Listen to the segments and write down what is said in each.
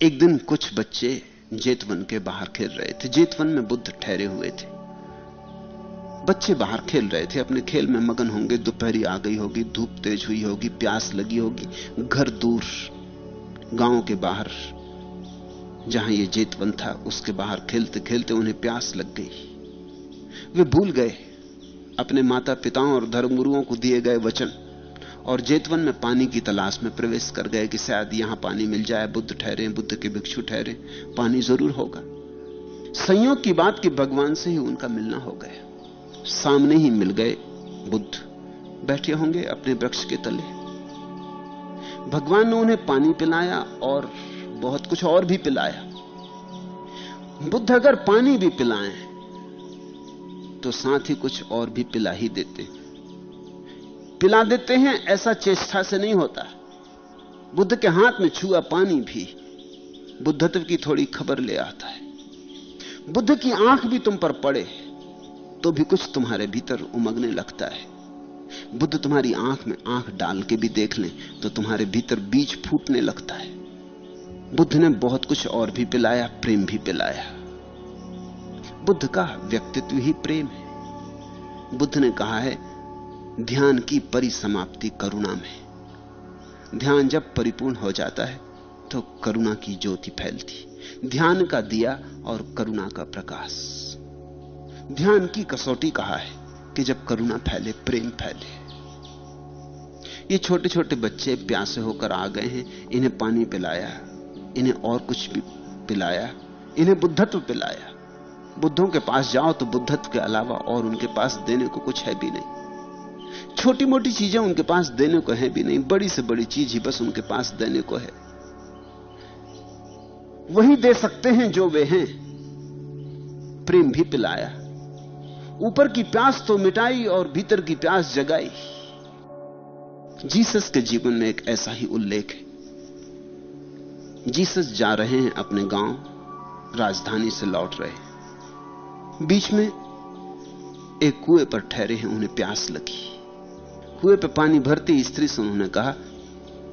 एक दिन कुछ बच्चे जेतवन के बाहर खेल रहे थे। जेतवन में बुद्ध ठहरे हुए थे। बच्चे बाहर खेल रहे थे, अपने खेल में मगन होंगे। दोपहरी आ गई होगी, धूप तेज हुई होगी, प्यास लगी होगी। घर दूर गांव के बाहर जहां ये जेतवन था उसके बाहर खेलते खेलते उन्हें प्यास लग गई। वे भूल गए अपने माता पिताओं और धर्मगुरुओं को दिए गए वचन और जेतवन में पानी की तलाश में प्रवेश कर गए कि शायद यहां पानी मिल जाए। बुद्ध ठहरे, बुद्ध के भिक्षु ठहरे, पानी जरूर होगा। संयोग की बात कि भगवान से ही उनका मिलना हो गया। सामने ही मिल गए। बुद्ध बैठे होंगे अपने वृक्ष के तले। भगवान ने उन्हें पानी पिलाया और बहुत कुछ और भी पिलाया। बुद्ध अगर पानी भी पिलाएं तो साथ ही कुछ और भी पिला ही देते, पिला देते हैं। ऐसा चेष्टा से नहीं होता। बुद्ध के हाथ में छुआ पानी भी बुद्धत्व की थोड़ी खबर ले आता है। बुद्ध की आंख भी तुम पर पड़े तो भी कुछ तुम्हारे भीतर उमगने लगता है। बुद्ध तुम्हारी आंख में आंख डाल के भी देख लें तो तुम्हारे भीतर बीज फूटने लगता है। बुद्ध ने बहुत कुछ और भी पिलाया, प्रेम भी पिलाया। बुद्ध का व्यक्तित्व ही प्रेम है। बुद्ध ने कहा है, ध्यान की परिसमाप्ति करुणा में। ध्यान जब परिपूर्ण हो जाता है तो करुणा की ज्योति फैलती। ध्यान का दिया और करुणा का प्रकाश। ध्यान की कसौटी कहा है कि जब करुणा फैले, प्रेम फैले। ये छोटे छोटे बच्चे प्यासे होकर आ गए हैं। इन्हें पानी पिलाया, इन्हें और कुछ भी पिलाया, इन्हें बुद्धत्व पिलाया। बुद्धों के पास जाओ तो बुद्धत्व के अलावा और उनके पास देने को कुछ है भी नहीं। छोटी मोटी चीजें उनके पास देने को है भी नहीं। बड़ी से बड़ी चीज ही बस उनके पास देने को है। वही दे सकते हैं जो वे हैं। प्रेम भी पिलाया। ऊपर की प्यास तो मिटाई और भीतर की प्यास जगाई। जीसस के जीवन में एक ऐसा ही उल्लेख है। जीसस जा रहे हैं अपने गांव, राजधानी से लौट रहे हैं। बीच में एक कुएं पर ठहरे हैं। उन्हें प्यास लगी। कुएं पे पानी भरती स्त्री से उन्होंने कहा,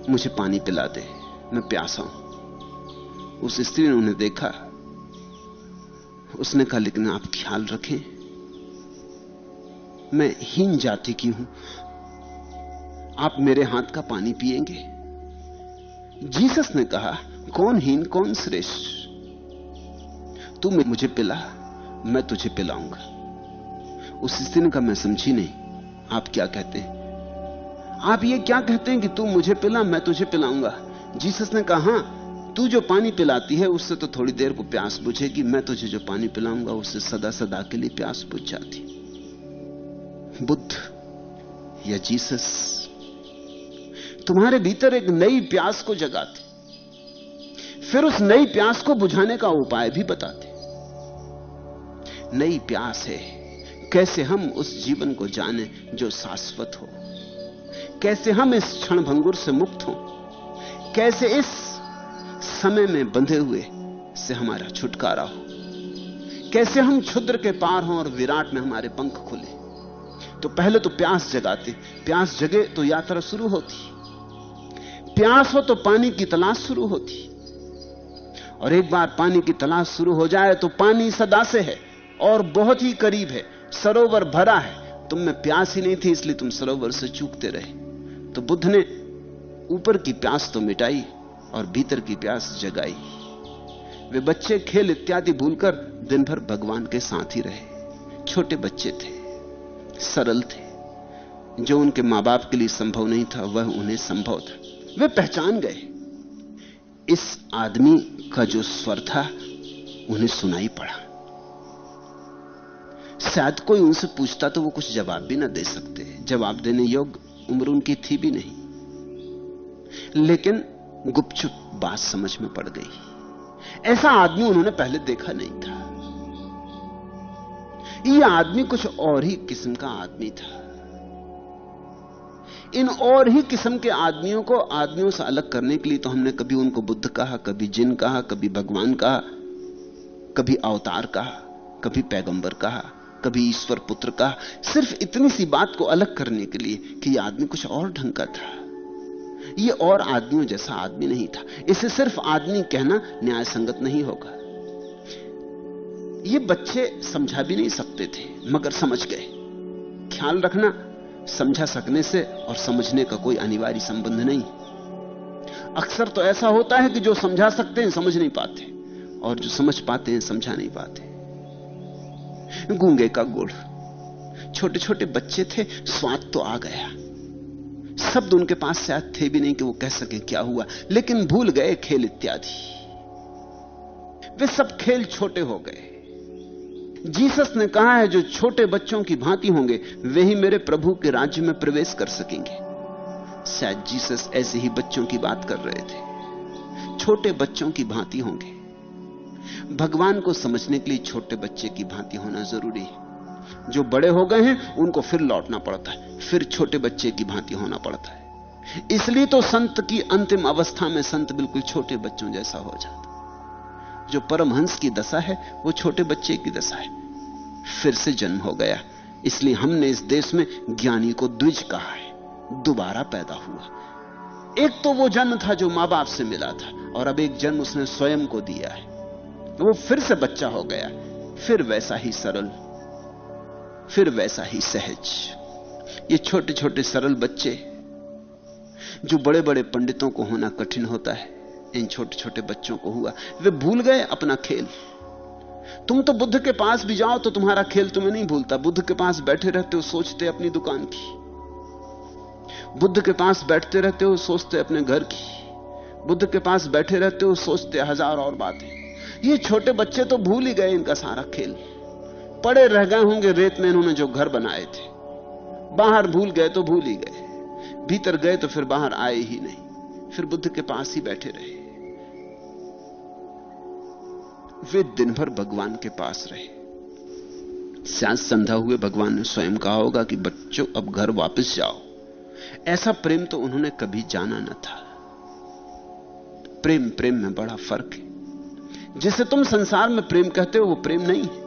मुझे पानी पिला दे, मैं प्यासा हूं। उस स्त्री ने उन्हें देखा। उसने कहा, लेकिन आप ख्याल रखें, मैं हीन जाति की हूं, आप मेरे हाथ का पानी पिएंगे? जीसस ने कहा, कौन हीन कौन श्रेष्ठ? तू मुझे पिला, मैं तुझे पिलाऊंगा। उस स्त्री ने कहा, मैं समझी नहीं, आप क्या कहते हैं? आप ये क्या कहते हैं कि तू मुझे पिला, मैं तुझे पिलाऊंगा? जीसस ने कहा, हां, तू जो पानी पिलाती है उससे तो थोड़ी देर को प्यास बुझेगी। मैं तुझे जो पानी पिलाऊंगा उससे सदा सदा के लिए प्यास बुझ जाती। बुद्ध या जीसस तुम्हारे भीतर एक नई प्यास को जगाते, फिर उस नई प्यास को बुझाने का उपाय भी बताते। नई प्यास है कैसे हम उस जीवन को जाने जो शाश्वत हो, कैसे हम इस क्षण भंगुर से मुक्त हो, कैसे इस समय में बंधे हुए से हमारा छुटकारा हो, कैसे हम क्षुद्र के पार हों और विराट में हमारे पंख खुले। तो पहले तो प्यास जगाते। प्यास जगे तो यात्रा शुरू होती। प्यास हो तो पानी की तलाश शुरू होती। और एक बार पानी की तलाश शुरू हो जाए तो पानी सदा से है और बहुत ही करीब है। सरोवर भरा है, तुम में प्यास ही नहीं थी इसलिए तुम सरोवर से चूकते रहे। तो बुद्ध ने ऊपर की प्यास तो मिटाई और भीतर की प्यास जगाई। वे बच्चे खेल इत्यादि भूलकर दिन भर भगवान के साथ ही रहे। छोटे बच्चे थे, सरल थे। जो उनके मां बाप के लिए संभव नहीं था वह उन्हें संभव था। वे पहचान गए। इस आदमी का जो स्वर था उन्हें सुनाई पड़ा। शायद कोई उनसे पूछता तो वो कुछ जवाब भी ना दे सकते। जवाब देने योग्य उम्र उनकी थी भी नहीं, लेकिन गुपचुप बात समझ में पड़ गई। ऐसा आदमी उन्होंने पहले देखा नहीं था। यह आदमी कुछ और ही किस्म का आदमी था। इन और ही किस्म के आदमियों को आदमियों से अलग करने के लिए तो हमने कभी उनको बुद्ध कहा, कभी जिन कहा, कभी भगवान कहा, कभी अवतार कहा, कभी पैगंबर कहा, कभी ईश्वर पुत्र कहा। सिर्फ इतनी सी बात को अलग करने के लिए कि यह आदमी कुछ और ढंग का था। ये और आदमियों जैसा आदमी नहीं था। इसे सिर्फ आदमी कहना न्याय संगत नहीं होगा। ये बच्चे समझा भी नहीं सकते थे, मगर समझ गए। ख्याल रखना, समझा सकने से और समझने का कोई अनिवार्य संबंध नहीं। अक्सर तो ऐसा होता है कि जो समझा सकते हैं समझ नहीं पाते, और जो समझ पाते हैं समझा नहीं पाते। गूंगे का गुड़, छोटे छोटे बच्चे थे, स्वाद तो आ गया। शब्द उनके पास शायद थे भी नहीं कि वो कह सके क्या हुआ, लेकिन भूल गए खेल इत्यादि। वे सब खेल छोटे हो गए। जीसस ने कहा है, जो छोटे बच्चों की भांति होंगे वे ही मेरे प्रभु के राज्य में प्रवेश कर सकेंगे। शायद जीसस ऐसे ही बच्चों की बात कर रहे थे, छोटे बच्चों की भांति होंगे। भगवान को समझने के लिए छोटे बच्चे की भांति होना जरूरी है। जो बड़े हो गए हैं उनको फिर लौटना पड़ता है, फिर छोटे बच्चे की भांति होना पड़ता है। इसलिए तो संत की अंतिम अवस्था में संत बिल्कुल छोटे बच्चों जैसा हो जाता। जो परमहंस की दशा है वो छोटे बच्चे की दशा है। फिर से जन्म हो गया। इसलिए हमने इस देश में ज्ञानी को द्विज कहा है, दोबारा पैदा हुआ। एक तो वो जन्म था जो मां बाप से मिला था, और अब एक जन्म उसने स्वयं को दिया है। वो फिर से बच्चा हो गया, फिर वैसा ही सरल, फिर वैसा ही सहज। ये छोटे छोटे सरल बच्चे, जो बड़े बड़े पंडितों को होना कठिन होता है, इन छोटे छोटे बच्चों को हुआ। वे भूल गए अपना खेल। तुम तो बुद्ध के पास भी जाओ तो तुम्हारा खेल तुम्हें नहीं भूलता। बुद्ध के पास बैठे रहते हो, सोचते अपनी दुकान की। बुद्ध के पास बैठते रहते हो, सोचते अपने घर की। बुद्ध के पास बैठे रहते हो, सोचते हजार और बातें। ये छोटे बच्चे तो भूल ही गए इनका सारा खेल। पड़े रह गए होंगे रेत में इन्होंने जो घर बनाए थे। बाहर भूल गए तो भूल ही गए, भीतर गए तो फिर बाहर आए ही नहीं, फिर बुद्ध के पास ही बैठे रहे। वे दिन भर भगवान के पास रहे। शायद संध्या हुए भगवान ने स्वयं कहा होगा कि बच्चों अब घर वापस जाओ। ऐसा प्रेम तो उन्होंने कभी जाना न था। प्रेम प्रेम में बड़ा फर्क है। जिसे तुम संसार में प्रेम कहते हो वो प्रेम नहीं है,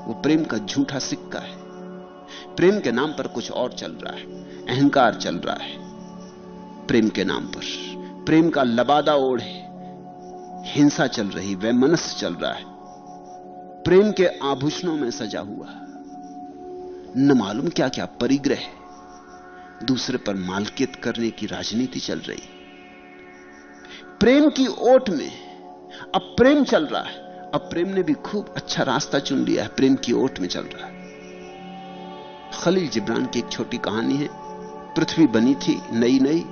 वो प्रेम का झूठा सिक्का है। प्रेम के नाम पर कुछ और चल रहा है, अहंकार चल रहा है। प्रेम के नाम पर प्रेम का लबादा ओढ़े हिंसा चल रही, वैमनस्य चल रहा है। प्रेम के आभूषणों में सजा हुआ न मालूम क्या क्या परिग्रह, दूसरे पर मालकियत करने की राजनीति चल रही। प्रेम की ओट में अब प्रेम चल रहा है। अब प्रेम ने भी खूब अच्छा रास्ता चुन लिया है, प्रेम की ओट में चल रहा है। खलील जिब्रान की एक छोटी कहानी है। पृथ्वी बनी थी नई नई,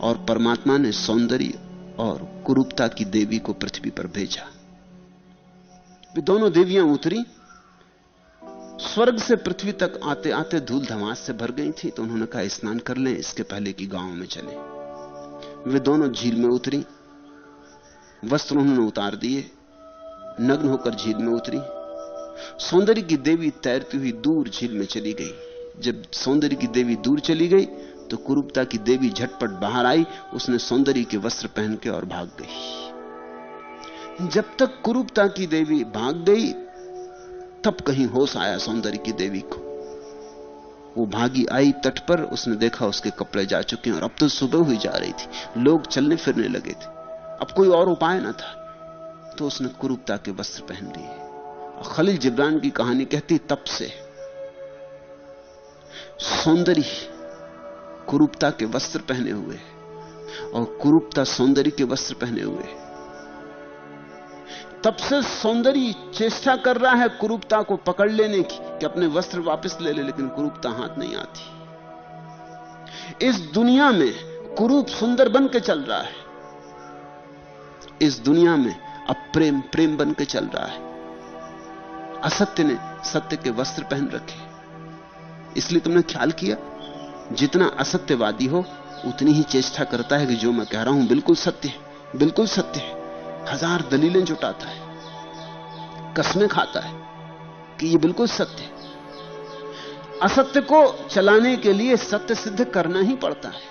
और परमात्मा ने सौंदर्य और कुरूपता की देवी को पृथ्वी पर भेजा। वे दोनों देवियां उतरी, स्वर्ग से पृथ्वी तक आते आते धूल धमास से भर गई थी। तो उन्होंने कहा स्नान कर लें, इसके पहले कि गांव में चले। वे दोनों झील में उतरी, वस्त्र उन्होंने उतार दिए, नग्न होकर झील में उतरी। सौंदर्य की देवी तैरती हुई दूर झील में चली गई। जब सौंदर्य की देवी दूर चली गई तो कुरूपता की देवी झटपट बाहर आई। उसने सौंदर्य के वस्त्र पहन के और भाग गई। जब तक कुरूपता की देवी भाग गई तब कहीं होश आया सौंदर्य की देवी को। वो भागी आई तट पर, उसने देखा उसके कपड़े जा चुके हैं और अब तो सुबह हुई जा रही थी, लोग चलने फिरने लगे थे, अब कोई और उपाय न था। तो उसने कुरूपता के वस्त्र पहन लिए। खलील जिब्रान की कहानी कहती तब से सौंदर्य कुरूपता के वस्त्र पहने हुए और कुरूपता सौंदर्य के वस्त्र पहने हुए। तब से सौंदर्य चेष्टा कर रहा है कुरूपता को पकड़ लेने की कि अपने वस्त्र वापस ले ले, लेकिन कुरूपता हाथ नहीं आती। इस दुनिया में कुरूप सुंदर बन के चल रहा है। इस दुनिया में अब प्रेम प्रेम बन के चल रहा है। असत्य ने सत्य के वस्त्र पहन रखे। इसलिए तुमने ख्याल किया, जितना असत्यवादी हो उतनी ही चेष्टा करता है कि जो मैं कह रहा हूं बिल्कुल सत्य है, बिल्कुल सत्य है। हजार दलीलें जुटाता है, कसमें खाता है कि ये बिल्कुल सत्य है। असत्य को चलाने के लिए सत्य सिद्ध करना ही पड़ता है।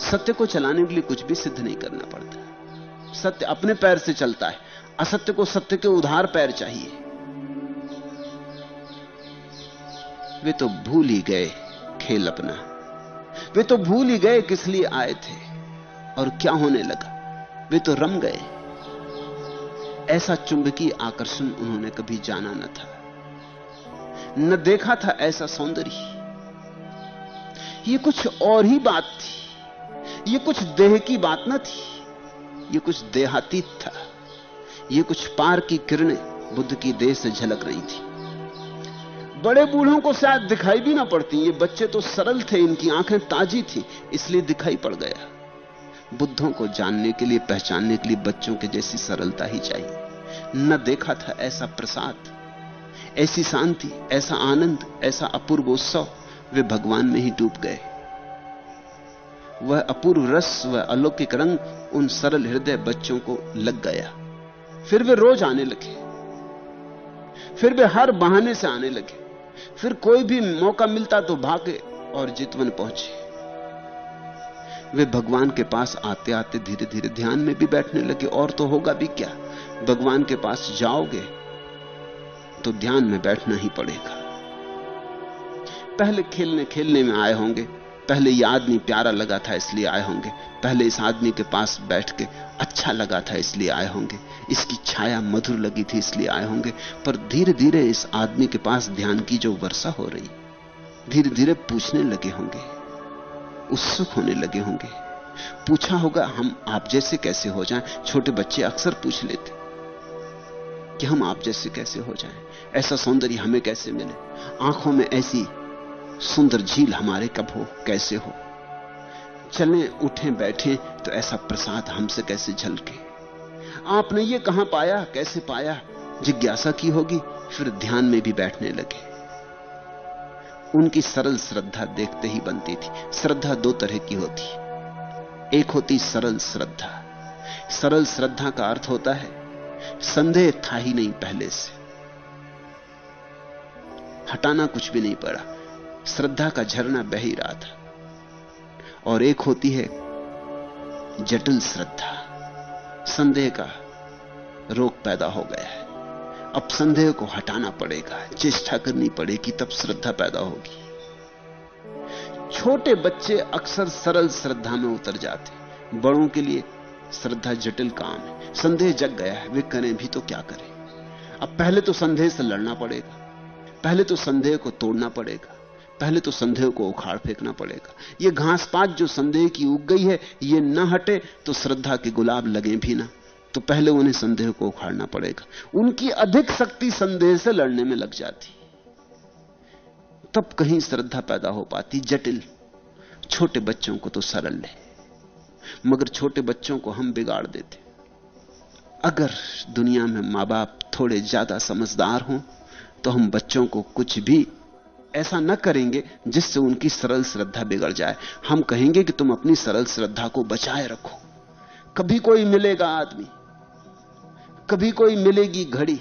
सत्य को चलाने के लिए कुछ भी सिद्ध नहीं करना पड़ता। सत्य अपने पैर से चलता है, असत्य को सत्य के उधार पैर चाहिए। वे तो भूल ही गए खेल अपना। वे तो भूल ही गए किस लिए आए थे और क्या होने लगा। वे तो रम गए। ऐसा चुंबकीय आकर्षण उन्होंने कभी जाना न था, न देखा था ऐसा सौंदर्य। ये कुछ और ही बात थी। ये कुछ देह की बात न थी, ये कुछ देहातीत था। ये कुछ पार की किरणें बुद्ध की देह से झलक रही थी। बड़े बूढ़ों को शायद दिखाई भी ना पड़ती। ये बच्चे तो सरल थे, इनकी आंखें ताजी थी, इसलिए दिखाई पड़ गया। बुद्धों को जानने के लिए, पहचानने के लिए बच्चों के जैसी सरलता ही चाहिए। न देखा था ऐसा प्रसाद, ऐसी शांति, ऐसा आनंद, ऐसा अपूर्व उत्सव। वे भगवान में ही डूब गए। वह अपूर्व रस, वह अलौकिक रंग उन सरल हृदय बच्चों को लग गया। फिर वे रोज आने लगे, फिर वे हर बहाने से आने लगे, फिर कोई भी मौका मिलता तो भागे और जितवन पहुंचे। वे भगवान के पास आते आते धीरे धीरे ध्यान में भी बैठने लगे। और तो होगा भी क्या, भगवान के पास जाओगे तो ध्यान में बैठना ही पड़ेगा। पहले खेलने खेलने में आए होंगे, पहले यह आदमी प्यारा लगा था इसलिए आए होंगे, पहले इस आदमी के पास बैठ के अच्छा लगा था इसलिए आए होंगे, इसकी छाया मधुर लगी थी इसलिए आए होंगे। पर धीरे धीरे इस आदमी के पास ध्यान की जो वर्षा हो रही, धीरे धीरे पूछने लगे होंगे, उत्सुक होने लगे होंगे। पूछा होगा, हम आप जैसे कैसे हो जाएं? छोटे बच्चे अक्सर पूछ लेते कि हम आप जैसे कैसे हो जाएं, ऐसा सौंदर्य हमें कैसे मिले, आंखों में ऐसी सुंदर झील हमारे कब हो, कैसे हो, चलें उठें बैठें तो ऐसा प्रसाद हमसे कैसे झलके। आपने ये कहां पाया, कैसे पाया, जिज्ञासा की होगी। फिर ध्यान में भी बैठने लगे। उनकी सरल श्रद्धा देखते ही बनती थी। श्रद्धा दो तरह की होती, एक होती सरल श्रद्धा। सरल श्रद्धा का अर्थ होता है संदेह था ही नहीं, पहले से हटाना कुछ भी नहीं पड़ा, श्रद्धा का झरना बह ही रहा था। और एक होती है जटिल श्रद्धा, संदेह का रोग पैदा हो गया है, अब संदेह को हटाना पड़ेगा, चेष्टा करनी पड़ेगी, तब श्रद्धा पैदा होगी। छोटे बच्चे अक्सर सरल श्रद्धा में उतर जाते, बड़ों के लिए श्रद्धा जटिल काम है। संदेह जग गया है, वे करें भी तो क्या करें। अब पहले तो संदेह से लड़ना पड़ेगा, पहले तो संदेह को तोड़ना पड़ेगा, पहले तो संदेह को उखाड़ फेंकना पड़ेगा। ये घास पात जो संदेह की उग गई है, ये न हटे तो श्रद्धा के गुलाब लगे भी ना, तो पहले उन्हें संदेह को उखाड़ना पड़ेगा। उनकी अधिक शक्ति संदेह से लड़ने में लग जाती, तब कहीं श्रद्धा पैदा हो पाती। जटिल, छोटे बच्चों को तो सरल है, मगर छोटे बच्चों को हम बिगाड़ देते। अगर दुनिया में मां बाप थोड़े ज्यादा समझदार हों तो हम बच्चों को कुछ भी ऐसा न करेंगे जिससे उनकी सरल श्रद्धा बिगड़ जाए। हम कहेंगे कि तुम अपनी सरल श्रद्धा को बचाए रखो। कभी कोई मिलेगा आदमी, कभी कोई मिलेगी घड़ी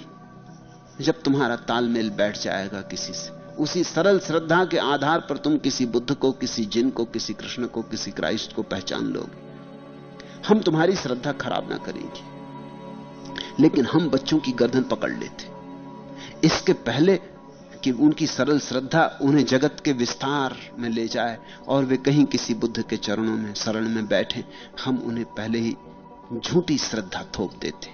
जब तुम्हारा तालमेल बैठ जाएगा किसी से। उसी सरल श्रद्धा के आधार पर तुम किसी बुद्ध को, किसी जिन को, किसी कृष्ण को, किसी क्राइस्ट को पहचान लोगे। हम तुम्हारी श्रद्धा खराब ना करेंगे, लेकिन हम बच्चों की गर्दन पकड़ लेते इसके पहले कि उनकी सरल श्रद्धा उन्हें जगत के विस्तार में ले जाए और वे कहीं किसी बुद्ध के चरणों में शरण में बैठे। हम उन्हें पहले ही झूठी श्रद्धा थोप देते।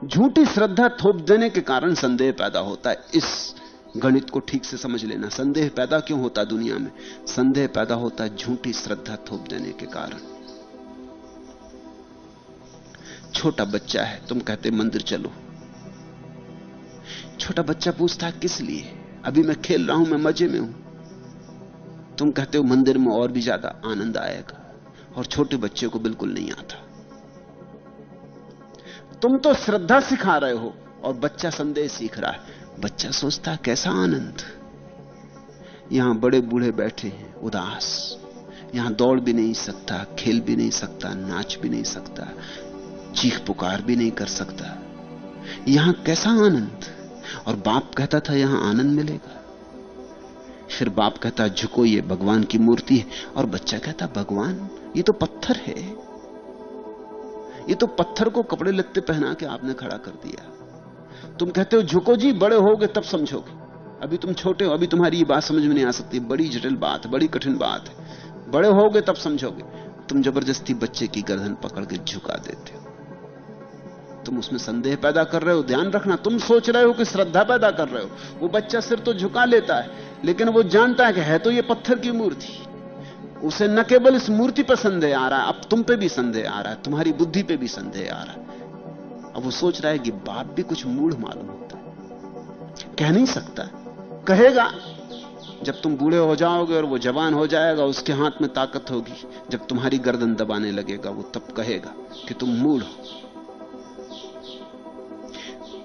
झूठी श्रद्धा थोप देने के कारण संदेह पैदा होता है। इस गणित को ठीक से समझ लेना। संदेह पैदा क्यों होता दुनिया में? संदेह पैदा होता झूठी श्रद्धा थोप देने के कारण। छोटा बच्चा है, तुम कहते मंदिर चलो। छोटा बच्चा पूछता है किस लिए? अभी मैं खेल रहा हूं, मैं मजे में हूं। तुम कहते हो मंदिर में और भी ज्यादा आनंद आएगा, और छोटे बच्चे को बिल्कुल नहीं आता। तुम तो श्रद्धा सिखा रहे हो और बच्चा संदेह सीख रहा है। बच्चा सोचता है कैसा आनंद, यहां बड़े बूढ़े बैठे हैं उदास, यहां दौड़ भी नहीं सकता, खेल भी नहीं सकता, नाच भी नहीं सकता, चीख पुकार भी नहीं कर सकता, यहां कैसा आनंद। और बाप कहता था यहां आनंद मिलेगा। फिर बाप कहता झुको, ये भगवान की मूर्ति है। और बच्चा कहता भगवान, ये तो पत्थर है, ये तो पत्थर को कपड़े लत्ते पहना के आपने खड़ा कर दिया। तुम कहते हो झुको जी, बड़े होगे तब समझोगे, अभी तुम छोटे हो, अभी तुम्हारी ये बात समझ में नहीं आ सकती, बड़ी जटिल बात है, बड़ी कठिन बात है। बड़े होगे तब समझोगे। तुम जबरदस्ती बच्चे की गर्दन पकड़ के झुका देते हो, तुम उसमें संदेह पैदा कर रहे हो। ध्यान रखना, तुम सोच रहे हो कि श्रद्धा पैदा कर रहे हो। वो बच्चा सिर तो झुका लेता है, लेकिन वो जानता है कि है तो ये पत्थर की मूर्ति। उसे न केवल इस मूर्ति पर संदेह आ रहा है, अब तुम पे भी संदेह आ रहा है, तुम्हारी बुद्धि पे भी संदेह आ रहा है। अब वो सोच रहा है कि बाप भी कुछ मूढ़ मालूम होता है, कह नहीं सकता, कहेगा जब तुम बूढ़े हो जाओगे और वो जवान हो जाएगा, उसके हाथ में ताकत होगी, जब तुम्हारी गर्दन दबाने लगेगा वो तब कहेगा कि तुम मूढ़ हो।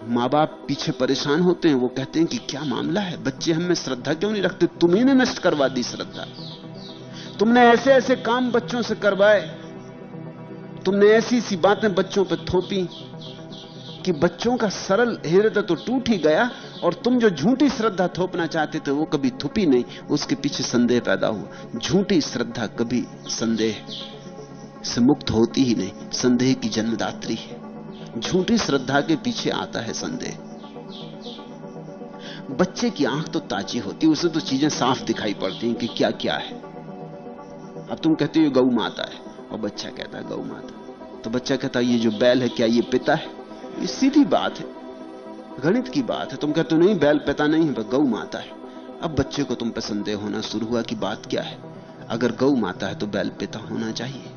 मां बाप पीछे परेशान होते हैं, वो कहते हैं कि क्या मामला है, बच्चे हम में श्रद्धा क्यों नहीं रखते? तुम्ही ने नष्ट करवा दी श्रद्धा। तुमने ऐसे ऐसे काम बच्चों से करवाए, तुमने ऐसी सी बातें बच्चों पे थोपी कि बच्चों का सरल हृदय तो टूट ही गया, और तुम जो झूठी श्रद्धा थोपना चाहते थे वो कभी थुपी नहीं, उसके पीछे संदेह पैदा हुआ। झूठी श्रद्धा कभी संदेह से मुक्त होती ही नहीं, संदेह की जन्मदात्री है। झूठी श्रद्धा के पीछे आता है संदेह। बच्चे की आंख तो ताजी होती है, उसे तो चीजें साफ दिखाई पड़ती हैं कि क्या क्या है। अब तुम कहते हो गौ माता है, और बच्चा कहता है गौ माता, तो बच्चा कहता है ये जो बैल है क्या ये पिता है? ये सीधी बात है, गणित की बात है। तुम कहते हो नहीं बैल पिता नहीं है, गौ माता है। अब बच्चे को तुम पर संदेह होना शुरू हुआ कि बात क्या है। अगर गौ माता है तो बैल पिता होना चाहिए,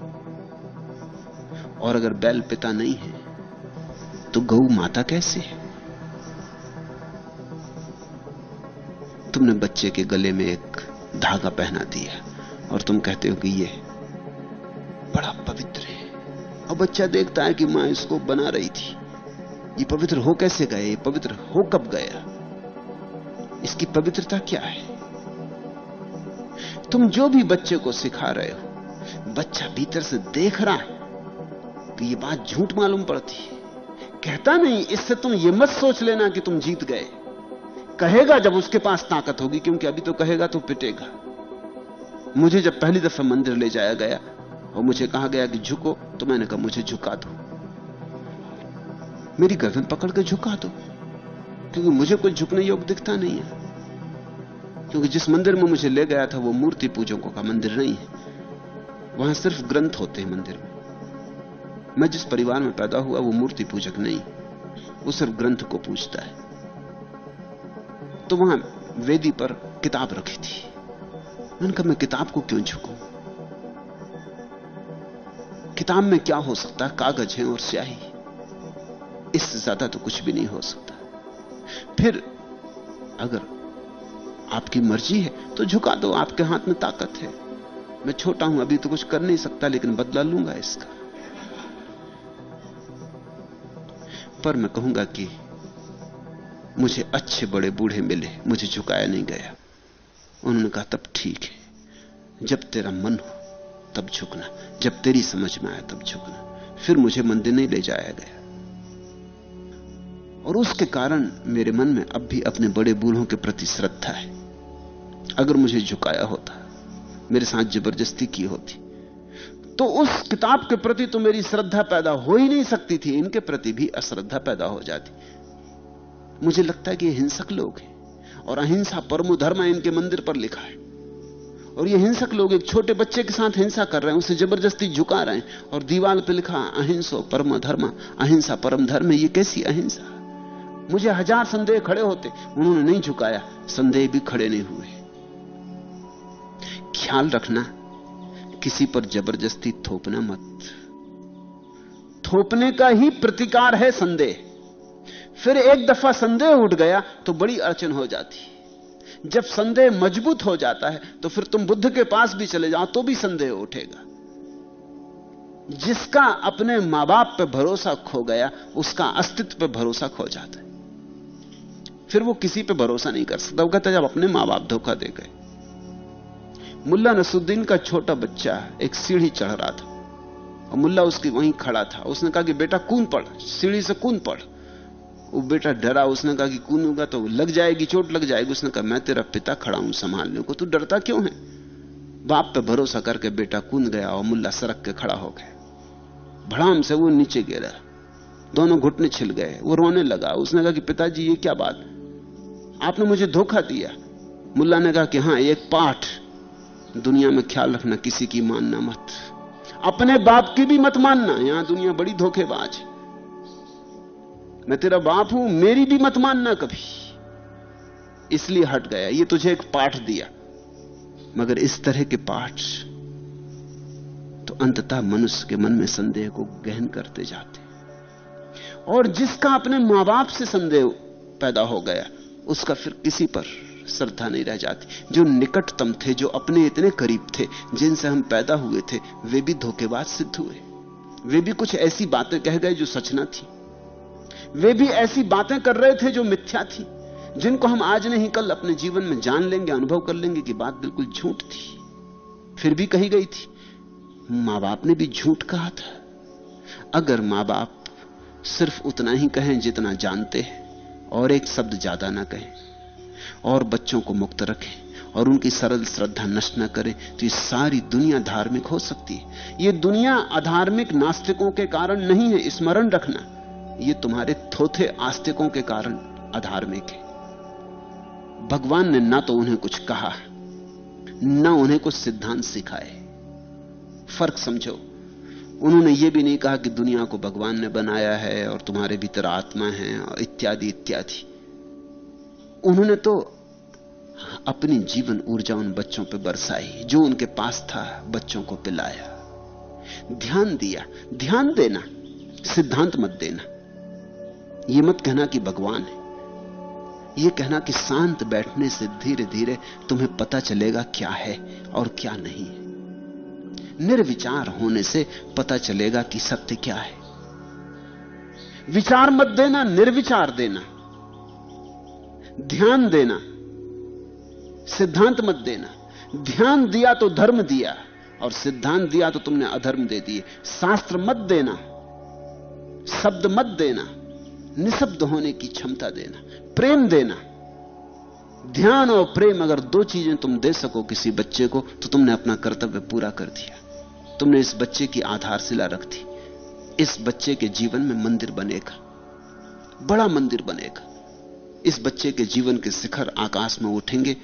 और अगर बैल पिता नहीं है तो गौ माता कैसे है? तुमने बच्चे के गले में एक धागा पहना दिया और तुम कहते हो कि ये बड़ा पवित्र है, और बच्चा देखता है कि मां इसको बना रही थी। ये पवित्र हो कैसे गए? ये पवित्र हो कब गया? इसकी पवित्रता क्या है? तुम जो भी बच्चे को सिखा रहे हो, बच्चा भीतर से देख रहा है कि ये बात झूठ मालूम पड़ती है। कहता नहीं, इससे तुम ये मत सोच लेना कि तुम जीत गए। कहेगा जब उसके पास ताकत होगी, क्योंकि अभी तो कहेगा तो पिटेगा। मुझे जब पहली दफा मंदिर ले जाया गया और मुझे कहा गया कि झुको, तो मैंने कहा मुझे झुका दो, मेरी गर्दन पकड़ के झुका दो, क्योंकि मुझे कुछ झुकने योग्य दिखता नहीं है। क्योंकि जिस मंदिर में मुझे ले गया था वो मूर्ति पूजकों का मंदिर नहीं है, वहां सिर्फ ग्रंथ होते हैं मंदिर में। मैं जिस परिवार में पैदा हुआ वो मूर्ति पूजक नहीं, वो सिर्फ ग्रंथ को पूजता है। तो वहां वेदी पर किताब रखी थी। मैंने कहा मैं किताब को क्यों झुकूं? किताब में क्या हो सकता है? कागज है और स्याही, इससे ज्यादा तो कुछ भी नहीं हो सकता। फिर अगर आपकी मर्जी है तो झुका दो, आपके हाथ में ताकत है। मैं छोटा हूं, अभी तो कुछ कर नहीं सकता, लेकिन बदला लूंगा इसका। पर मैं कहूंगा कि मुझे अच्छे बड़े बूढ़े मिले, मुझे झुकाया नहीं गया। उन्होंने कहा तब ठीक है, जब तेरा मन हो तब झुकना, जब तेरी समझ में आया तब झुकना। फिर मुझे मंदिर नहीं ले जाया गया, और उसके कारण मेरे मन में अब भी अपने बड़े बूढ़ों के प्रति श्रद्धा है। अगर मुझे झुकाया होता, मेरे साथ जबरदस्ती की होती, तो उस किताब के प्रति तो मेरी श्रद्धा पैदा हो ही नहीं सकती थी, इनके प्रति भी अश्रद्धा पैदा हो जाती। मुझे लगता है कि ये हिंसक लोग हैं, और अहिंसा परमो धर्म इनके मंदिर पर लिखा है, और ये हिंसक लोग एक छोटे बच्चे के साथ हिंसा कर रहे हैं, उसे जबरदस्ती झुका रहे हैं, और दीवार पर लिखा अहिंसो परम धर्म, अहिंसा परम धर्म है। ये कैसी अहिंसा? मुझे हजार संदेह खड़े होते, उन्होंने नहीं झुकाया, संदेह भी खड़े नहीं हुए। ख्याल रखना, किसी पर जबरदस्ती थोपना मत। थोपने का ही प्रतिकार है संदेह। फिर एक दफा संदेह उठ गया तो बड़ी अड़चन हो जाती। जब संदेह मजबूत हो जाता है तो फिर तुम बुद्ध के पास भी चले जाओ तो भी संदेह उठेगा। जिसका अपने मां बाप पे भरोसा खो गया, उसका अस्तित्व पे भरोसा खो जाता है। फिर वो किसी पे भरोसा नहीं कर सकता। वो कहता है जब अपने मां बाप धोखा दे गए। मुल्ला नसरुद्दीन का छोटा बच्चा एक सीढ़ी चढ़ रहा था, और मुल्ला उसकी वहीं खड़ा था। उसने कहा कि बेटा कूद पड़, सीढ़ी से कूद पड़। वो बेटा डरा, उसने कहा कि कूदूंगा तो लग जाएगी, चोट लग जाएगी। उसने कहा मैं तेरा पिता खड़ा हूं संभालने को, तू डरता क्यों है? बाप पे भरोसा करके बेटा कूद गया, और मुल्ला सड़क के खड़ा हो गया। भड़ाम से वो नीचे गिरा, दोनों घुटने छिल गए, वो रोने लगा। उसने कहा कि पिताजी ये क्या बात, आपने मुझे धोखा दिया। मुल्ला ने कहा कि हां, एक पाठ, दुनिया में ख्याल रखना, किसी की मानना मत, अपने बाप की भी मत मानना। यहां दुनिया बड़ी धोखेबाज है। मैं तेरा बाप हूं, मेरी भी मत मानना कभी। इसलिए हट गया। ये तुझे एक पाठ दिया। मगर इस तरह के पाठ तो अंततः मनुष्य के मन में संदेह को गहन करते जाते। और जिसका अपने मां बाप से संदेह पैदा हो गया, उसका फिर किसी पर श्रद्धा नहीं रह जाती। जो निकटतम थे, जो अपने इतने करीब थे, जिनसे हम पैदा हुए थे, वे भी धोखेबाज सिद्ध हुए। वे भी कुछ ऐसी बातें कह गए जो सच न थी। वे भी ऐसी बातें कर रहे थे जो मिथ्या थी, जिनको हम आज नहीं कल अपने जीवन में जान लेंगे, अनुभव कर लेंगे कि बात बिल्कुल झूठ थी, फिर भी कही गई थी। मां बाप ने भी झूठ कहा था। अगर मां बाप सिर्फ उतना ही कहें जितना जानते हैं, और एक शब्द ज्यादा ना कहें, और बच्चों को मुक्त रखें, और उनकी सरल श्रद्धा नष्ट न करें, तो ये सारी दुनिया धार्मिक हो सकती है। ये दुनिया अधार्मिक नास्तिकों के कारण नहीं है, स्मरण रखना। ये तुम्हारे थोथे आस्तिकों के कारण अधार्मिक है। भगवान ने ना तो उन्हें कुछ कहा, ना उन्हें कुछ सिद्धांत सिखाए। फर्क समझो। उन्होंने यह भी नहीं कहा कि दुनिया को भगवान ने बनाया है और तुम्हारे भीतर आत्मा है, और इत्यादि इत्यादि। उन्होंने तो अपनी जीवन ऊर्जा उन बच्चों पर बरसाई, जो उनके पास था, बच्चों को पिलाया, ध्यान दिया। ध्यान देना, सिद्धांत मत देना। यह मत कहना कि भगवान है, यह कहना कि शांत बैठने से धीरे धीरे तुम्हें पता चलेगा क्या है और क्या नहीं है। निर्विचार होने से पता चलेगा कि सत्य क्या है। विचार मत देना, निर्विचार देना। ध्यान देना, सिद्धांत मत देना। ध्यान दिया तो धर्म दिया, और सिद्धांत दिया तो तुमने अधर्म दे दिए। शास्त्र मत देना, शब्द मत देना, निशब्द होने की क्षमता देना, प्रेम देना। ध्यान और प्रेम, अगर दो चीजें तुम दे सको किसी बच्चे को, तो तुमने अपना कर्तव्य पूरा कर दिया। तुमने इस बच्चे की आधारशिला रख दी। इस बच्चे के जीवन में मंदिर बनेगा, बड़ा मंदिर बनेगा। इस बच्चे के जीवन के शिखर आकाश में उठेंगे,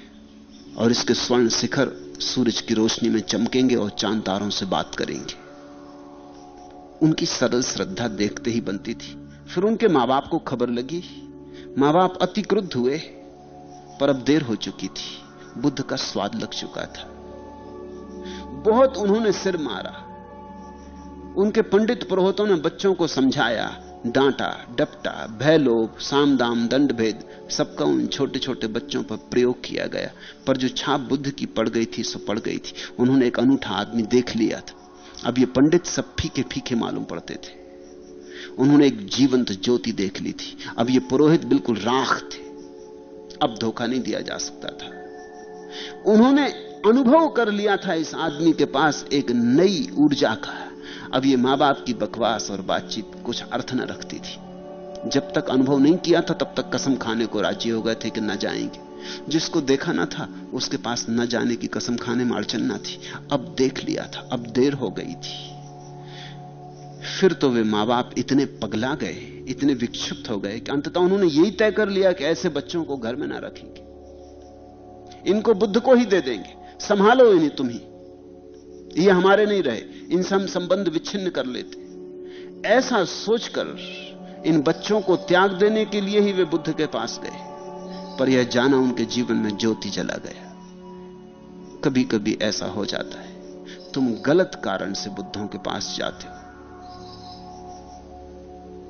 और इसके स्वर्ण शिखर सूरज की रोशनी में चमकेंगे और चांद तारों से बात करेंगे। उनकी सरल श्रद्धा देखते ही बनती थी। फिर उनके मां बाप को खबर लगी। मां बाप अति क्रुद्ध हुए, पर अब देर हो चुकी थी। बुद्ध का स्वाद लग चुका था। बहुत उन्होंने सिर मारा। उनके पंडित पुरोहितों ने बच्चों को समझाया, डांटा, डपटा, भय, लोभ, साम दाम, दंड भेद, सबका उन छोटे छोटे बच्चों पर प्रयोग किया गया। पर जो छाप बुद्ध की पड़ गई थी, सो पड़ गई थी। उन्होंने एक अनूठा आदमी देख लिया था। अब ये पंडित सब फीके फीके मालूम पड़ते थे। उन्होंने एक जीवंत ज्योति देख ली थी। अब ये पुरोहित बिल्कुल राख थे। अब धोखा नहीं दिया जा सकता था। उन्होंने अनुभव कर लिया था इस आदमी के पास एक नई ऊर्जा का। अब ये मां बाप की बकवास और बातचीत कुछ अर्थ न रखती थी। जब तक अनुभव नहीं किया था, तब तक कसम खाने को राजी हो गए थे कि न जाएंगे। जिसको देखा ना था, उसके पास न जाने की कसम खाने में अड़चन ना थी। अब देख लिया था, अब देर हो गई थी। फिर तो वे मां बाप इतने पगला गए, इतने विक्षुब्ध हो गए कि अंततः उन्होंने यही तय कर लिया कि ऐसे बच्चों को घर में ना रखेंगे, इनको बुद्ध को ही दे देंगे, संभालो इन्हें तुम ही, ये हमारे नहीं रहे, इनसे हम संबंध विच्छिन्न कर लेते। ऐसा सोचकर इन बच्चों को त्याग देने के लिए ही वे बुद्ध के पास गए। पर यह जाना उनके जीवन में ज्योति जला गया। कभी कभी ऐसा हो जाता है, तुम गलत कारण से बुद्धों के पास जाते हो,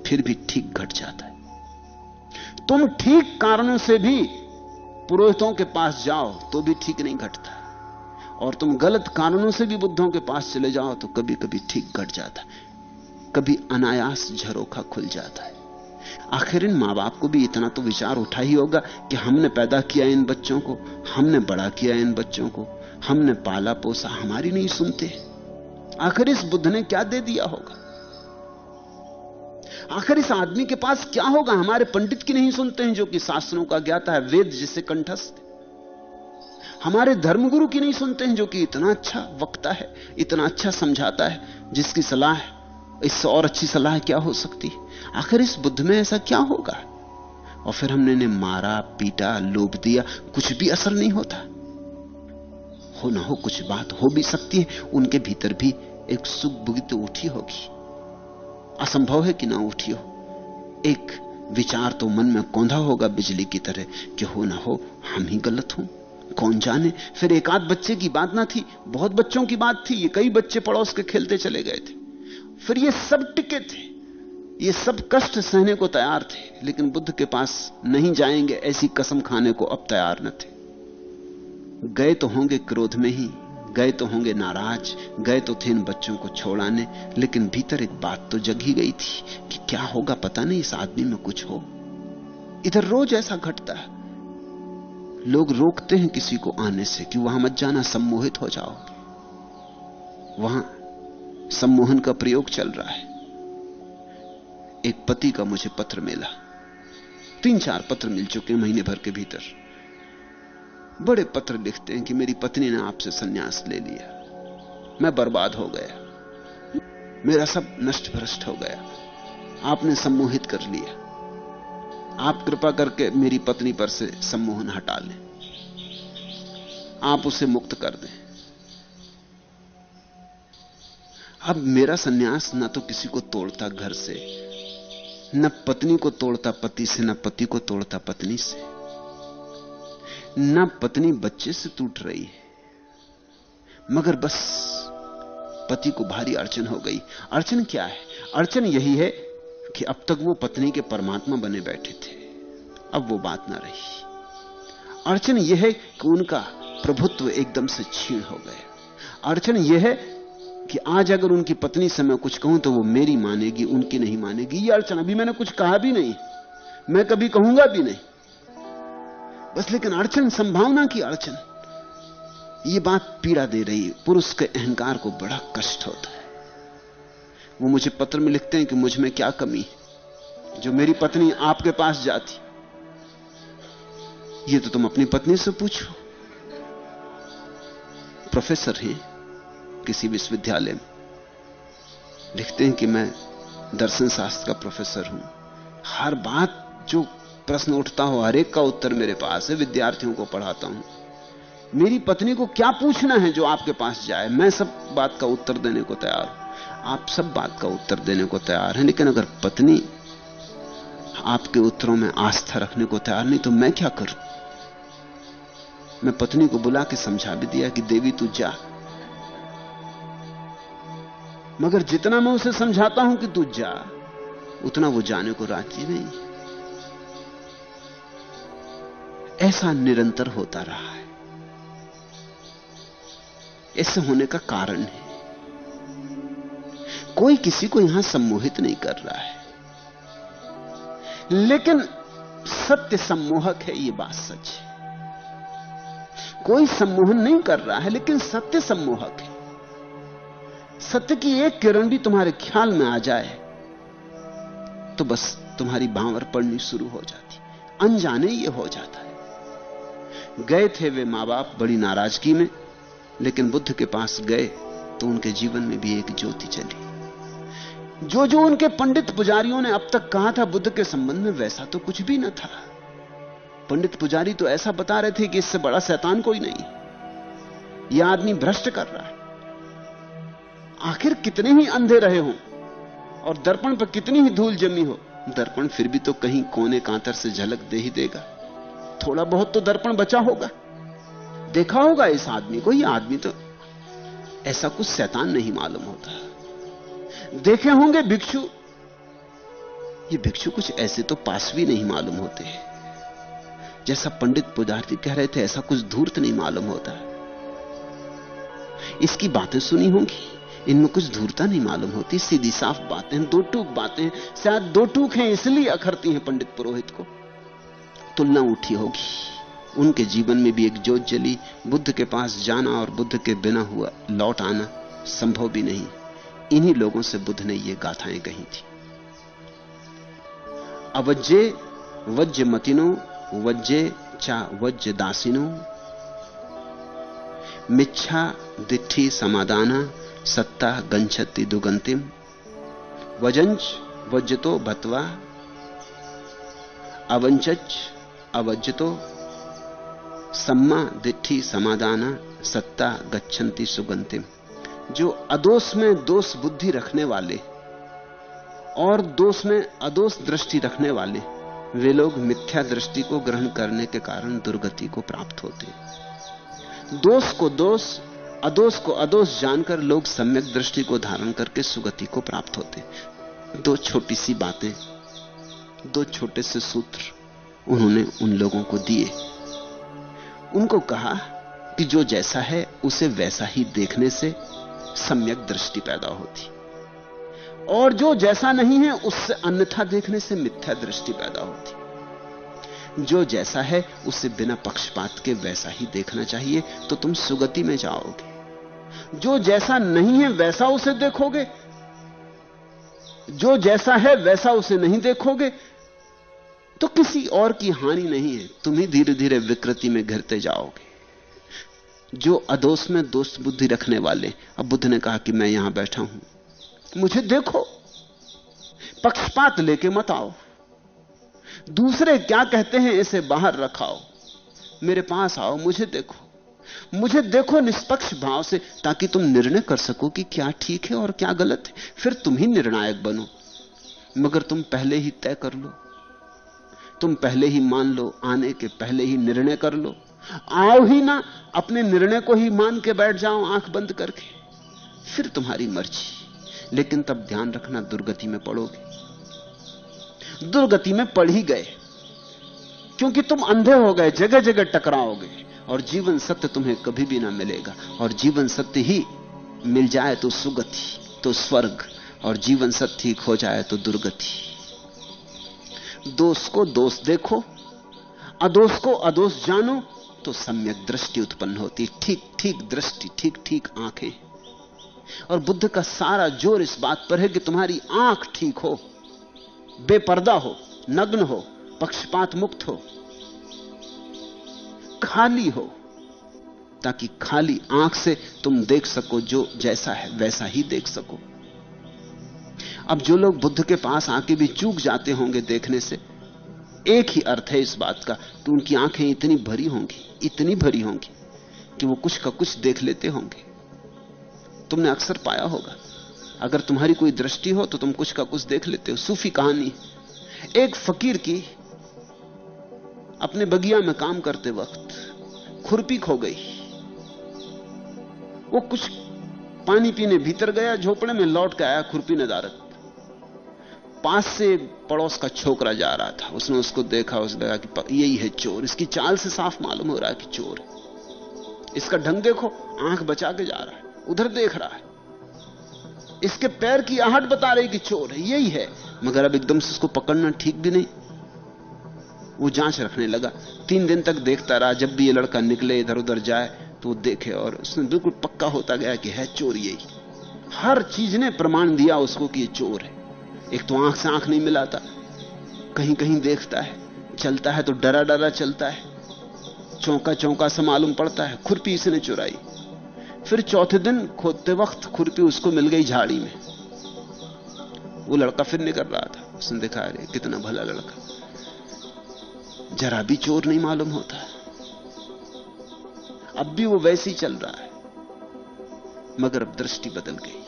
फिर भी ठीक घट जाता है। तुम ठीक कारणों से भी पुरोहितों के पास जाओ तो भी ठीक नहीं घटता, और तुम गलत कारणों से भी बुद्धों के पास चले जाओ तो कभी कभी ठीक घट जाता है। कभी अनायास झरोखा खुल जाता है। आखिर इन मां बाप को भी इतना तो विचार उठा ही होगा कि हमने पैदा किया इन बच्चों को, हमने बड़ा किया इन बच्चों को, हमने पाला पोसा, हमारी नहीं सुनते। आखिर इस बुद्ध ने क्या दे दिया होगा? आखिर इस आदमी के पास क्या होगा? हमारे पंडित की नहीं सुनते हैं जो कि शास्त्रों का ज्ञाता है, वेद जिसे कंठस्थ। हमारे धर्मगुरु की नहीं सुनते हैं जो कि इतना अच्छा वक्ता है, इतना अच्छा समझाता है, जिसकी सलाह इससे और अच्छी सलाह क्या हो सकती है? आखिर इस बुद्ध में ऐसा क्या होगा? और फिर हमने इन्हें मारा, पीटा, लोभ दिया, कुछ भी असर नहीं होता। हो ना हो कुछ बात हो भी सकती है, उनके भीतर भी एक सुख बुद्धि तो उठी होगी, असंभव है कि ना उठी हो। एक विचार तो मन में कौंधा होगा बिजली की तरह कि हो ना हो हम ही गलत हों, कौन जाने। फिर एक आध बच्चे की बात ना थी, बहुत बच्चों की बात थी। ये कई बच्चे पड़ोस के खेलते चले गए थे। फिर ये सब टिके थे, ये सब कष्ट सहने को तैयार थे, लेकिन बुद्ध के पास नहीं जाएंगे ऐसी कसम खाने को अब तैयार न थे। गए तो होंगे क्रोध में ही, गए तो होंगे नाराज, गए तो थे इन बच्चों को छोड़ाने, लेकिन भीतर एक बात तो जग ही गई थी कि क्या होगा पता नहीं, इस आदमी में कुछ हो। इधर रोज ऐसा घटता है, लोग रोकते हैं किसी को आने से कि वहां मत जाना, सम्मोहित हो जाओगे। वहां सम्मोहन का प्रयोग चल रहा है। एक पति का मुझे पत्र मिला, 3-4 पत्र मिल चुके हैं महीने भर के भीतर। बड़े पत्र लिखते हैं कि मेरी पत्नी ने आपसे संन्यास ले लिया, मैं बर्बाद हो गया, मेरा सब नष्ट भ्रष्ट हो गया, आपने सम्मोहित कर लिया, आप कृपा करके मेरी पत्नी पर से सम्मोहन हटा लें, आप उसे मुक्त कर दें। अब मेरा संन्यास न तो किसी को तोड़ता घर से, न पत्नी को तोड़ता पति से, न पति को तोड़ता पत्नी से, न पत्नी बच्चे से टूट रही है, मगर बस पति को भारी अड़चन हो गई। अड़चन क्या है? अड़चन यही है कि अब तक वो पत्नी के परमात्मा बने बैठे थे, अब वो बात ना रही। अड़चन यह है कि उनका प्रभुत्व एकदम से छीन हो गया। अड़चन यह है कि आज अगर उनकी पत्नी से मैं कुछ कहूं तो वो मेरी मानेगी, उनकी नहीं मानेगी। ये अड़चन, अभी मैंने कुछ कहा भी नहीं, मैं कभी कहूंगा भी नहीं, बस लेकिन अड़चन, संभावना की अड़चन, ये बात पीड़ा दे रही है। पुरुष के अहंकार को बड़ा कष्ट होता है। वो मुझे पत्र में लिखते हैं कि मुझ में क्या कमी है जो मेरी पत्नी आपके पास जाती। ये तो तुम अपनी पत्नी से पूछो। प्रोफेसर हैं किसी विश्वविद्यालय में, लिखते हैं कि मैं दर्शन शास्त्र का प्रोफेसर हूं, हर बात जो प्रश्न उठता हो हर एक का उत्तर मेरे पास है, विद्यार्थियों को पढ़ाता हूं। मेरी पत्नी को क्या पूछना है जो आपके पास जाए? मैं सब बात का उत्तर देने को तैयार हूं, आप सब बात का उत्तर देने को तैयार हैं, लेकिन अगर पत्नी आपके उत्तरों में आस्था रखने को तैयार नहीं तो मैं क्या करूं? मैं पत्नी को बुला के समझा भी दिया कि देवी तू जा, मगर जितना मैं उसे समझाता हूं कि तू जा, उतना वो जाने को राजी नहीं। ऐसा निरंतर होता रहा है। ऐसे होने का कारण है, कोई किसी को यहां सम्मोहित नहीं कर रहा है, लेकिन सत्य सम्मोहक है, ये बात सच है। कोई सम्मोहन नहीं कर रहा है, लेकिन सत्य सम्मोहक है। सत्य की एक किरण भी तुम्हारे ख्याल में आ जाए तो बस तुम्हारी भांवर पड़नी शुरू हो जाती, अनजाने ये हो जाता है। गए थे वे मां बाप बड़ी नाराजगी में, लेकिन बुद्ध के पास गए तो उनके जीवन में भी एक ज्योति चली। जो जो उनके पंडित पुजारियों ने अब तक कहा था बुद्ध के संबंध में, वैसा तो कुछ भी न था। पंडित पुजारी तो ऐसा बता रहे थे कि इससे बड़ा शैतान कोई नहीं, यह आदमी भ्रष्ट कर रहा है। आखिर कितने ही अंधे रहे हों और दर्पण पर कितनी ही धूल जमी हो, दर्पण फिर भी तो कहीं कोने कांतर से झलक दे ही देगा। थोड़ा बहुत तो दर्पण बचा होगा, देखा होगा इस आदमी को। ये आदमी तो ऐसा कुछ शैतान नहीं मालूम होता। देखे होंगे भिक्षु, ये भिक्षु कुछ ऐसे तो पासवी नहीं मालूम होते। जैसा पंडित पुजारी कह रहे थे, ऐसा कुछ धूर्त नहीं मालूम होता। इसकी बातें सुनी होंगी, इनमें कुछ धूर्ता नहीं मालूम होती, सीधी साफ बातें, दो टूक बातें। शायद दो टूक हैं इसलिए अखरती हैं पंडित पुरोहित को। तुलना उठी होगी, उनके जीवन में भी एक ज्योत जली। बुद्ध के पास जाना और बुद्ध के बिना हुआ लौट आना संभव भी नहीं। इन्हीं लोगों से बुद्ध ने ये गाथाएं कही थी। अवज्जे वज्य मतिनो वज्जे चा वज्य दासिनो मिच्छा दिट्ठी समादाना सत्ता गंछति दुगंतिम वजंच वज्जतो भत्वा अवंचच अवज्जतो सम्मा दिट्ठी समादाना सत्ता गच्छन्ति सुगंतिम। जो अदोष में दोष बुद्धि रखने वाले और दोष में अदोष दृष्टि रखने वाले, वे लोग मिथ्या दृष्टि को ग्रहण करने के कारण दुर्गति को प्राप्त होते हैं। दोष को दोष, अदोष को अदोष जानकर लोग सम्यक दृष्टि को धारण करके सुगति को प्राप्त होते हैं। दो छोटी सी बातें, दो छोटे से सूत्र उन्होंने उन लोगों को दिए। उनको कहा कि जो जैसा है उसे वैसा ही देखने से सम्यक दृष्टि पैदा होती, और जो जैसा नहीं है उससे अन्यथा देखने से मिथ्या दृष्टि पैदा होती। जो जैसा है उसे बिना पक्षपात के वैसा ही देखना चाहिए, तो तुम सुगति में जाओगे। जो जैसा नहीं है वैसा उसे देखोगे, जो जैसा है वैसा उसे नहीं देखोगे, तो किसी और की हानि नहीं है, तुम ही धीरे धीरे विकृति में घिरते जाओगे। जो अदोष में दोष बुद्धि रखने वाले, अब बुद्ध ने कहा कि मैं यहां बैठा हूं, मुझे देखो, पक्षपात लेके मत आओ, दूसरे क्या कहते हैं इसे बाहर रखाओ, मेरे पास आओ, मुझे देखो निष्पक्ष भाव से, ताकि तुम निर्णय कर सको कि क्या ठीक है और क्या गलत है। फिर तुम ही निर्णायक बनो, मगर तुम पहले ही तय कर लो, तुम पहले ही मान लो, आने के पहले ही निर्णय कर लो। आओ ही ना, अपने निर्णय को ही मान के बैठ जाओ आंख बंद करके, फिर तुम्हारी मर्जी। लेकिन तब ध्यान रखना, दुर्गति में पड़ोगे। दुर्गति में पड़ ही गए, क्योंकि तुम अंधे हो गए, जगह जगह टकराओगे, और जीवन सत्य तुम्हें कभी भी ना मिलेगा। और जीवन सत्य ही मिल जाए तो सुगति, तो स्वर्ग, और जीवन सत्य ही खो जाए तो दुर्गति। दोष को दोष देखो, अदोष को अदोष जानो, तो सम्यक दृष्टि उत्पन्न होती, ठीक ठीक दृष्टि, ठीक ठीक आंखें। और बुद्ध का सारा जोर इस बात पर है कि तुम्हारी आंख ठीक हो, बेपर्दा हो, नग्न हो, पक्षपात मुक्त हो, खाली हो, ताकि खाली आंख से तुम देख सको, जो जैसा है वैसा ही देख सको। अब जो लोग बुद्ध के पास आके भी चूक जाते होंगे देखने से, एक ही अर्थ है इस बात का कि उनकी आंखें इतनी भरी होंगी, इतनी भरी होंगी कि वो कुछ का कुछ देख लेते होंगे। तुमने अक्सर पाया होगा, अगर तुम्हारी कोई दृष्टि हो तो तुम कुछ का कुछ देख लेते हो। सूफी कहानी, एक फकीर की अपने बगिया में काम करते वक्त खुरपी खो गई। वो कुछ पानी पीने भीतर गया, झोपड़े में लौट के आया खुरपी नदारत। पास से पड़ोस का छोकरा जा रहा था, उसने उसको देखा, उसने कहा कि यही है चोर, इसकी चाल से साफ मालूम हो रहा है कि चोर है। इसका ढंग देखो, आंख बचा के जा रहा है, उधर देख रहा है, इसके पैर की आहट बता रही कि चोर है, यही है। मगर अब एकदम से उसको पकड़ना ठीक भी नहीं। वो जांच रखने लगा, 3 दिन तक देखता रहा, जब भी ये लड़का निकले इधर उधर जाए तो वो देखे, और उसने बिल्कुल पक्का होता गया कि है चोर यही। हर चीज ने प्रमाण दिया उसको कि ये चोर है। एक तो आंख से आंख नहीं मिलाता, कहीं कहीं देखता है, चलता है तो डरा डरा चलता है, चौंका चौंका से मालूम पड़ता है खुरपी इसने चुराई। फिर चौथे दिन खोदते वक्त खुरपी उसको मिल गई झाड़ी में। वो लड़का फिर निकल रहा था, उसने देखा अरे कितना भला लड़का, जरा भी चोर नहीं मालूम होता। अब भी वो वैसे ही चल रहा है, मगर अब दृष्टि बदल गई।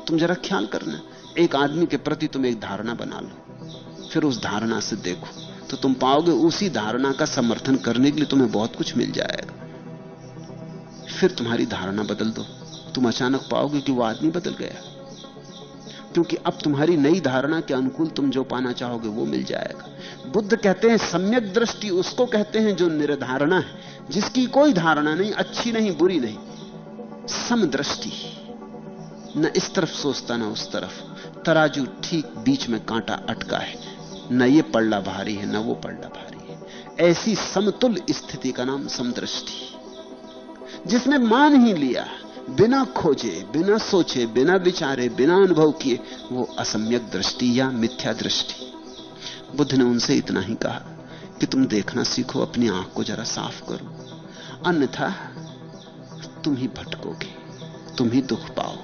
तुम जरा ख्याल करना, एक आदमी के प्रति तुम एक धारणा बना लो, फिर उस धारणा से देखो, तो तुम पाओगे उसी धारणा का समर्थन करने के लिए तुम्हें बहुत कुछ मिल जाएगा। फिर तुम्हारी धारणा बदल दो, तुम अचानक पाओगे कि वो आदमी बदल गया, क्योंकि अब तुम्हारी नई धारणा के अनुकूल तुम जो पाना चाहोगे वो मिल जाएगा। बुद्ध कहते हैं सम्यक दृष्टि उसको कहते हैं जो निर्धारणा है, जिसकी कोई धारणा नहीं, अच्छी नहीं बुरी नहीं, समदृष्टि, न इस तरफ सोचता न उस तरफ, तराजू ठीक बीच में कांटा अटका है, न ये पल्ला भारी है न वो पल्ला भारी है। ऐसी समतुल्य स्थिति का नाम समदृष्टि। जिसने मान ही लिया बिना खोजे, बिना सोचे, बिना विचारे, बिना अनुभव किए, वो असम्यक दृष्टि या मिथ्या दृष्टि। बुद्ध ने उनसे इतना ही कहा कि तुम देखना सीखो, अपनी आंख को जरा साफ करो, अन्यथा तुम ही भटकोगे, तुम ही दुख पाओ।